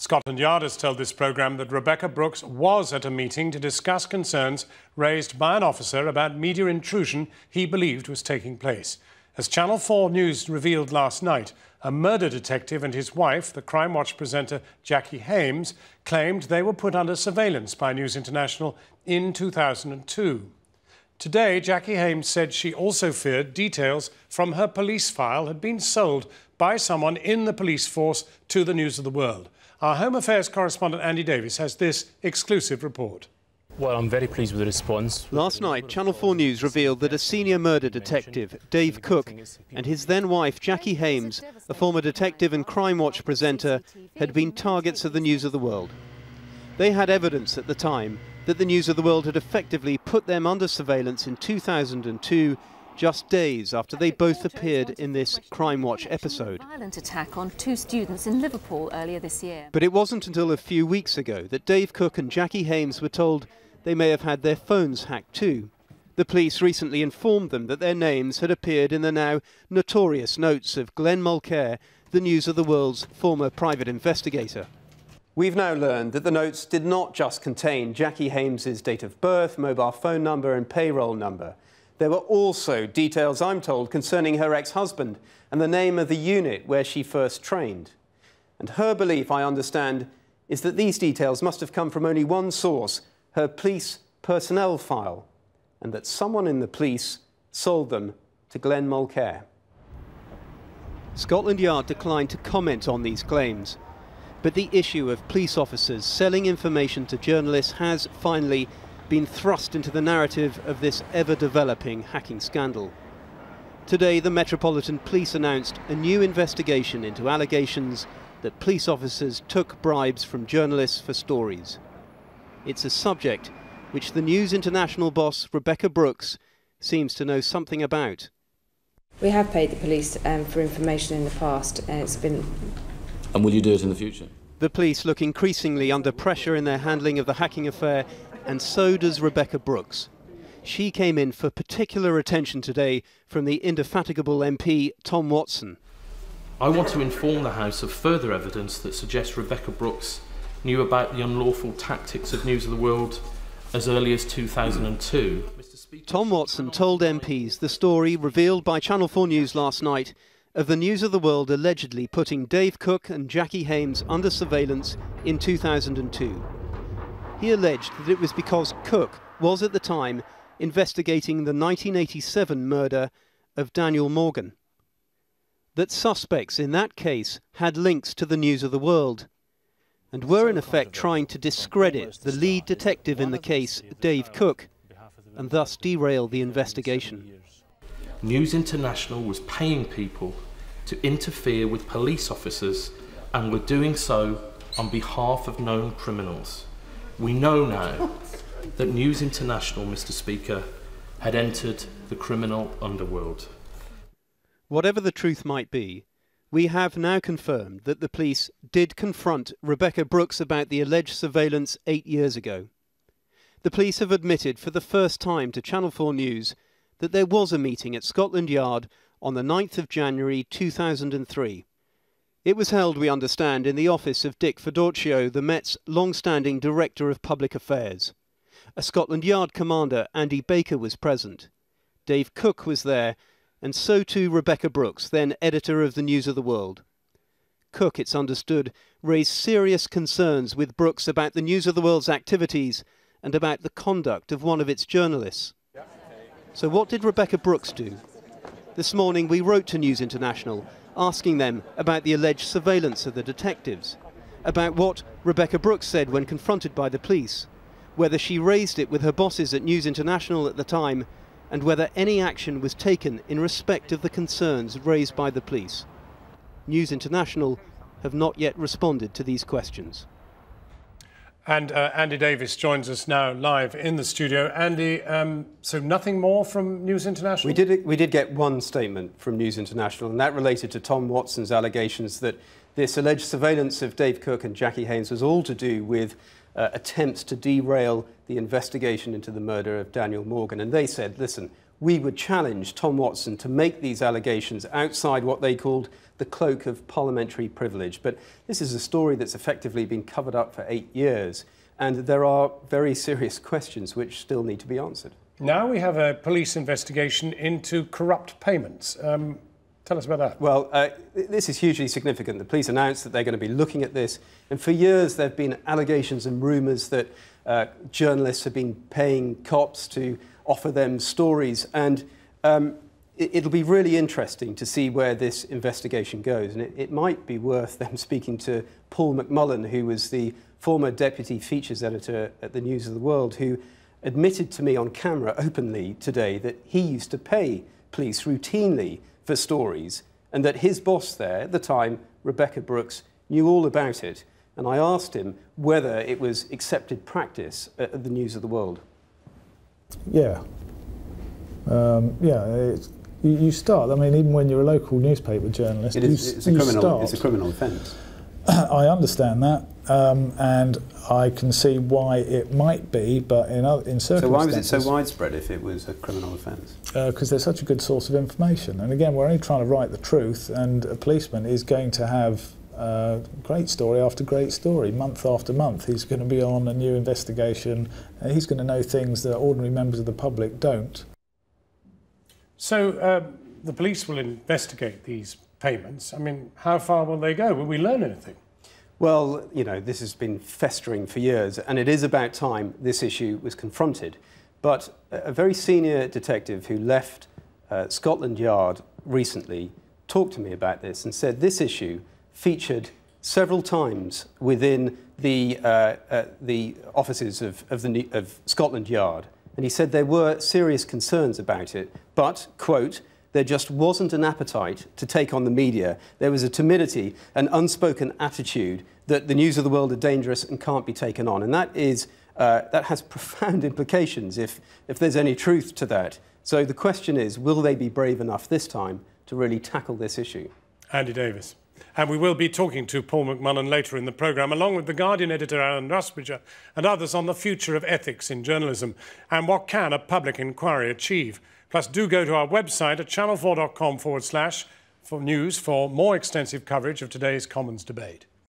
Scotland Yard has told this programme that Rebecca Brooks was at a meeting to discuss concerns raised by an officer about media intrusion he believed was taking place. As Channel 4 News revealed last night, a murder detective and his wife, the Crime Watch presenter Jaquie Haymes, claimed they were put under surveillance by News International in 2002. Today, Jaquie Haymes said she also feared details from her police file had been sold by someone in the police force to the News of the World. Our Home Affairs correspondent Andy Davies has this exclusive report. Well, I'm very pleased with the response. Last night, Channel 4 News revealed that a senior murder detective, Dave Cook, and his then-wife, Jaquie Haymes, a former detective and Crime Watch presenter, had been targets of the News of the World. They had evidence at the time that the News of the World had effectively put them under surveillance in 2002, just days after they both appeared in this Crime Watch episode. Violent attack on 2 students in Liverpool earlier this year. But it wasn't until a few weeks ago that Dave Cook and Jaquie Haymes were told they may have had their phones hacked too. The police recently informed them that their names had appeared in the now notorious notes of Glenn Mulcaire, the News of the World's former private investigator. We've now learned that the notes did not just contain Jaquie Haymes' date of birth, mobile phone number and payroll number. There were also details, I'm told, concerning her ex-husband and the name of the unit where she first trained. And her belief, I understand, is that these details must have come from only one source, her police personnel file, and that someone in the police sold them to Glenn Mulcaire. Scotland Yard declined to comment on these claims, but the issue of police officers selling information to journalists has finally been thrust into the narrative of this ever-developing hacking scandal. Today, the Metropolitan Police announced a new investigation into allegations that police officers took bribes from journalists for stories. It's a subject which the News International boss, Rebecca Brooks, seems to know something about. We have paid the police for information in the past, and it's been... And will you do it in the future? The police look increasingly under pressure in their handling of the hacking affair, and so does Rebecca Brooks. She came in for particular attention today from the indefatigable MP Tom Watson. I want to inform the House of further evidence that suggests Rebecca Brooks knew about the unlawful tactics of News of the World as early as 2002. Tom Watson told MPs the story revealed by Channel 4 News last night of the News of the World allegedly putting Dave Cook and Jaquie Haymes under surveillance in 2002. He alleged that it was because Cook was at the time investigating the 1987 murder of Daniel Morgan. That suspects in that case had links to the News of the World and were in effect trying to discredit the lead detective in the case, Dave Cook, and thus derail the investigation. News International was paying people to interfere with police officers and were doing so on behalf of known criminals. We know now that News International, Mr. Speaker, had entered the criminal underworld. Whatever the truth might be, we have now confirmed that the police did confront Rebecca Brooks about the alleged surveillance 8 years ago. The police have admitted for the first time to Channel 4 News that there was a meeting at Scotland Yard on the 9th of January 2003. It was held, we understand, in the office of Dick Fedorcio, the Met's long-standing Director of Public Affairs. A Scotland Yard commander, Andy Baker, was present. Dave Cook was there, and so too Rebecca Brooks, then editor of the News of the World. Cook, it's understood, raised serious concerns with Brooks about the News of the World's activities and about the conduct of one of its journalists. So what did Rebecca Brooks do? This morning we wrote to News International, asking them about the alleged surveillance of the detectives, about what Rebecca Brooks said when confronted by the police, whether she raised it with her bosses at News International at the time, and whether any action was taken in respect of the concerns raised by the police. News International have not yet responded to these questions. And Andy Davies joins us now live in the studio. Andy, so nothing more from News International? We did get one statement from News International, and that related to Tom Watson's allegations that this alleged surveillance of Dave Cook and Jaquie Haymes was all to do with attempts to derail the investigation into the murder of Daniel Morgan. And they said, listen, we would challenge Tom Watson to make these allegations outside what they called the cloak of parliamentary privilege. But this is a story that's effectively been covered up for 8 years, and there are very serious questions which still need to be answered. Now we have a police investigation into corrupt payments. Tell us about that. Well, this is hugely significant. The police announced that they're going to be looking at this, and for years there have been allegations and rumours that journalists have been paying cops to offer them stories, and it'll be really interesting to see where this investigation goes, and it might be worth them speaking to Paul McMullen, who was the former deputy features editor at the News of the World, who admitted to me on camera openly today that he used to pay police routinely for stories, and that his boss there at the time, Rebekah Brooks, knew all about it. And I asked him whether it was accepted practice at the News of the World. Yeah. You start, I mean, even when you're a local newspaper journalist, it's a criminal offence. I understand that, and I can see why it might be, but in circumstances... So why was it so widespread if it was a criminal offence? Because they're such a good source of information. And again, we're only trying to write the truth, and a policeman is going to have great story after great story, month after month. He's going to be on a new investigation, and he's going to know things that ordinary members of the public don't. So the police will investigate these payments. I mean, how far will they go? Will we learn anything? Well, you know, this has been festering for years, and it is about time this issue was confronted. But a very senior detective who left Scotland Yard recently talked to me about this and said this issue featured several times within the offices of Scotland Yard. And he said there were serious concerns about it, but, quote, there just wasn't an appetite to take on the media. There was a timidity, an unspoken attitude that the News of the World are dangerous and can't be taken on. And that has profound implications if there's any truth to that. So the question is, will they be brave enough this time to really tackle this issue? Andy Davies. And we will be talking to Paul McMullen later in the programme, along with The Guardian editor Alan Rusbridger and others on the future of ethics in journalism and what can a public inquiry achieve. Plus, do go to our website at channel4.com/for news for more extensive coverage of today's Commons debate.